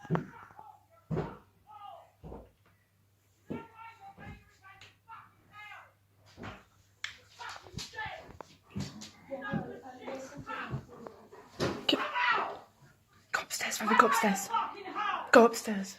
Go upstairs, Ravi, go upstairs. Go upstairs.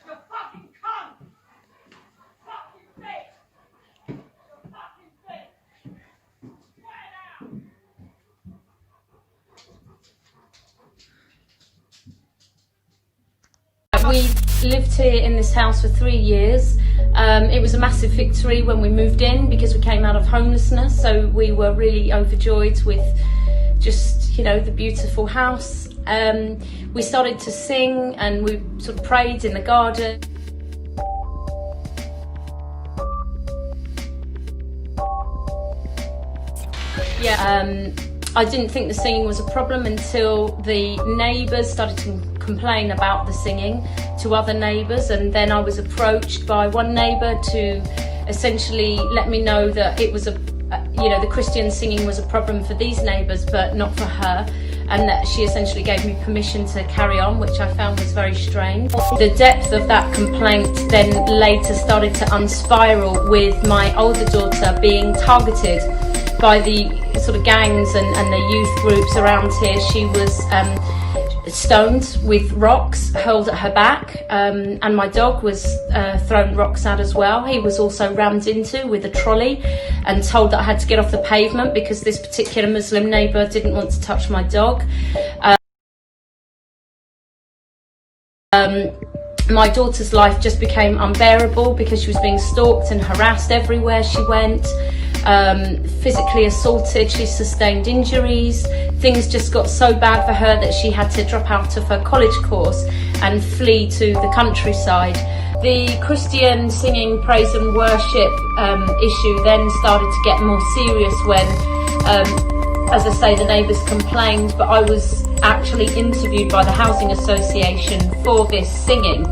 We lived here in this house for 3 years. It was a massive victory when we moved in because we came out of homelessness, so we were really overjoyed with just, you know, the beautiful house. We started to sing and we sort of prayed in the garden. I didn't think the singing was a problem until the neighbours started to complain about the singing to other neighbours, and then I was approached by one neighbour to essentially let me know that it was the Christian singing was a problem for these neighbours but not for her, and that she essentially gave me permission to carry on, which I found was very strange. The depth of that complaint then later started to unspiral with my older daughter being targeted by the sort of gangs and the youth groups around here. She was stoned with rocks hurled at her back, and my dog was thrown rocks at as well. He was also rammed into with a trolley and told that I had to get off the pavement because this particular Muslim neighbour didn't want to touch my dog. My daughter's life just became unbearable because she was being stalked and harassed everywhere she went. Physically assaulted, she sustained injuries. Things just got so bad for her that she had to drop out of her college course and flee to the countryside. The Christian singing praise and worship issue then started to get more serious when, as I say, the neighbours complained, but I was actually interviewed by the Housing Association for this singing,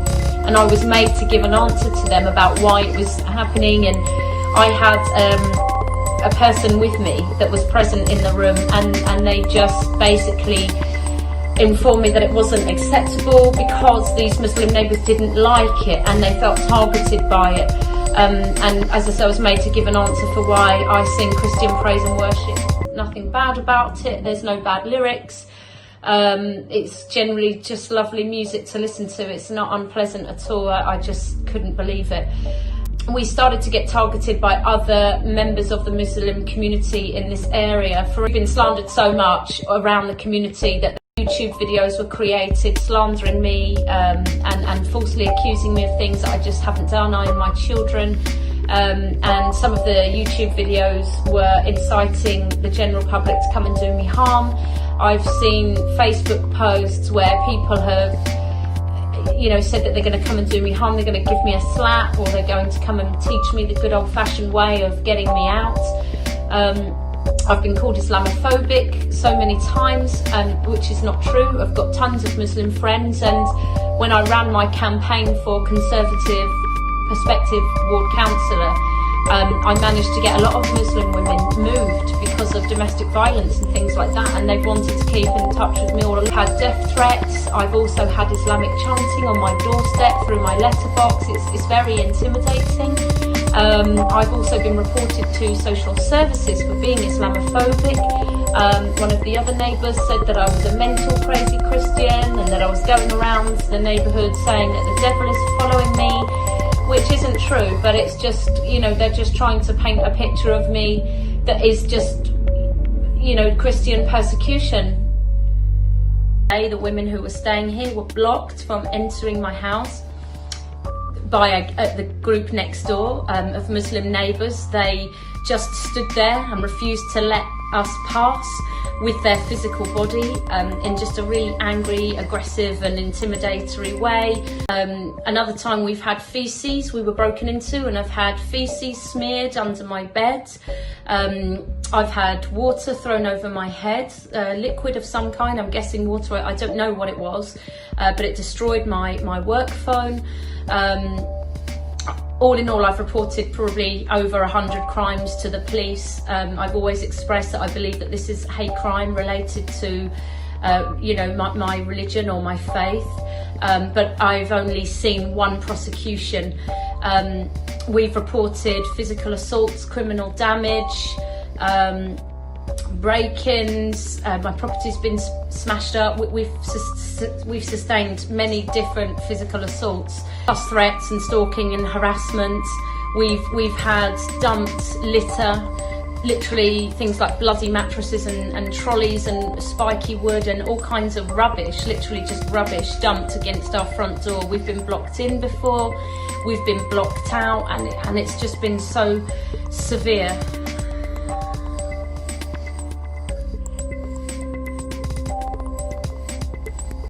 and I was made to give an answer to them about why it was happening, and I had a person with me that was present in the room, and they just basically informed me that it wasn't acceptable because these Muslim neighbours didn't like it and they felt targeted by it. And as I said, I was made to give an answer for why I sing Christian praise and worship. Nothing bad about it, there's no bad lyrics. It's generally just lovely music to listen to. It's not unpleasant at all. I just couldn't believe it. We started to get targeted by other members of the Muslim community in this area for being slandered so much around the community that YouTube videos were created slandering me and falsely accusing me of things that I just haven't done. I and my children. And some of the YouTube videos were inciting the general public to come and do me harm. I've seen Facebook posts where people have said that they're going to come and do me harm, they're going to give me a slap, or they're going to come and teach me the good old-fashioned way of getting me out. I've been called Islamophobic so many times, which is not true. I've got tons of Muslim friends, and when I ran my campaign for Conservative Perspective Ward Councillor, I managed to get a lot of Muslim women moved because of domestic violence and things like that, and they've wanted to keep in touch with me. I've had death threats. I've also had Islamic chanting on my doorstep through my letterbox. It's very intimidating. I've also been reported to social services for being Islamophobic. One of the other neighbours said that I was a mental crazy Christian and that I was going around the neighbourhood saying that the devil is following me, which isn't true, but it's just, they're just trying to paint a picture of me that is just, Christian persecution. The women who were staying here were blocked from entering my house by the group next door of Muslim neighbours. They just stood there and refused to let us pass with their physical body in just a really angry, aggressive and intimidatory way. Another time we've had feces we were broken into, and I've had feces smeared under my bed. I've had water thrown over my head, liquid of some kind, I'm guessing water, I don't know what it was, but it destroyed my work phone. All in all, I've reported probably over 100 crimes to the police. I've always expressed that I believe that this is hate crime related to, my religion or my faith. but I've only seen one prosecution. We've reported physical assaults, criminal damage, break-ins. My property's been smashed up. We've sustained many different physical assaults, plus threats and stalking and harassment. We've had dumped litter, literally things like bloody mattresses and trolleys and spiky wood and all kinds of rubbish, literally just rubbish dumped against our front door. We've been blocked in before, we've been blocked out, and it's just been so severe.